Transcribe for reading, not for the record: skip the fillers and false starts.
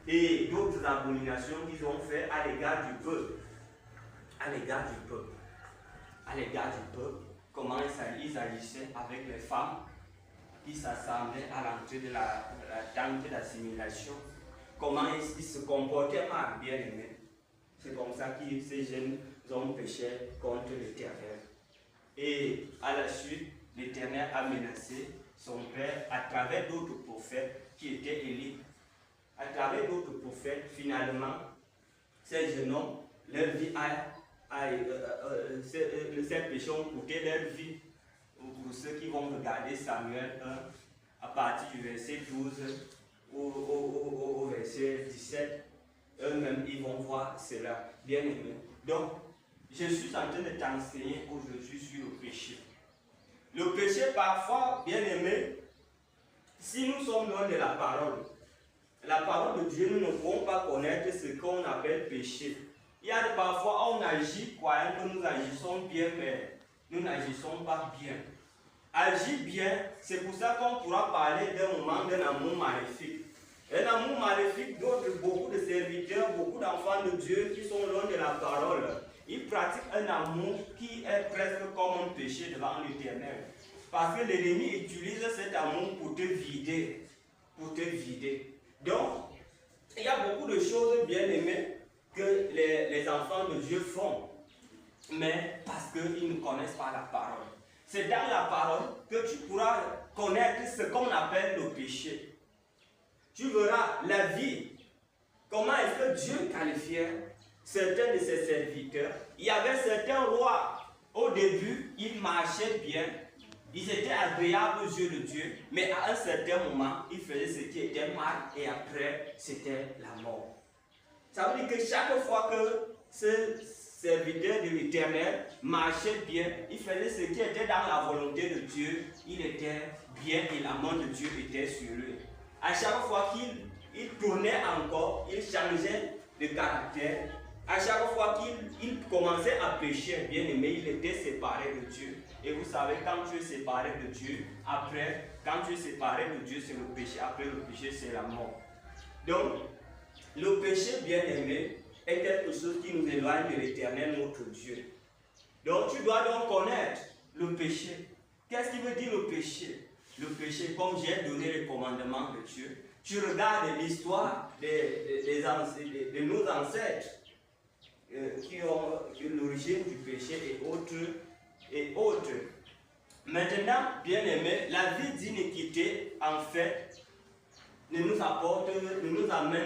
et d'autres abominations qu'ils ont fait à l'égard du peuple. À l'égard du peuple. À l'égard du peuple, comment ils agissaient avec les femmes qui s'assemblaient à l'entrée de la tente d'assimilation. Comment ils se comportaient mal, bien aimés. C'est comme ça que ces jeunes hommes péchaient contre l'Éternel. Et à la suite, l'Éternel a menacé son père à travers d'autres prophètes qui étaient Élie. À travers d'autres prophètes, finalement, ces jeunes hommes, leur vie ces péchés ont coûté leur vie. Pour ceux qui vont regarder Samuel 1, à partir du verset 12 au verset 17, eux-mêmes, ils vont voir cela, bien aimé. Donc, je suis en train de t'enseigner aujourd'hui sur le péché. Le péché, parfois, bien aimé, si nous sommes loin de la parole de Dieu, nous ne pouvons pas connaître ce qu'on appelle péché. Il y a parfois, on agit croyant que nous agissons bien, mais nous n'agissons pas bien. Agir bien, c'est pour ça qu'on pourra parler d'un moment d'un amour maléfique. Un amour maléfique, beaucoup de serviteurs, beaucoup d'enfants de Dieu qui sont loin de la parole, ils pratiquent un amour qui est presque comme un péché devant l'Éternel. Parce que l'ennemi utilise cet amour pour te vider. Pour te vider. Donc, il y a beaucoup de choses bien aimées que les enfants de Dieu font. Mais parce qu'ils ne connaissent pas la parole. C'est dans la parole que tu pourras connaître ce qu'on appelle le péché. Tu verras la vie. Comment est-ce que Dieu qualifiait certains de ses serviteurs? Il y avait certains rois. Au début, ils marchaient bien. Ils étaient agréables aux yeux de Dieu. Mais à un certain moment, ils faisaient ce qui était mal. Et après, c'était la mort. Ça veut dire que chaque fois que ce serviteur de l'Éternel marchait bien, il faisait ce qui était dans la volonté de Dieu, il était bien et la main de Dieu était sur lui. À chaque fois qu'il tournait encore, il changeait de caractère. À chaque fois qu'il commençait à pécher, bien aimé, il était séparé de Dieu. Et vous savez, quand tu es séparé de Dieu, après, quand tu es séparé de Dieu, c'est le péché. Après le péché, c'est la mort. Donc, le péché, bien aimé, est quelque chose qui nous éloigne de l'Éternel, notre Dieu. Donc, tu dois donc connaître le péché. Qu'est-ce qui veut dire le péché? Le péché, comme j'ai donné les commandements de Dieu, tu regardes l'histoire de nos ancêtres qui ont l'origine du péché et autres. Maintenant, bien aimé, la vie d'iniquité, en fait, ne nous amène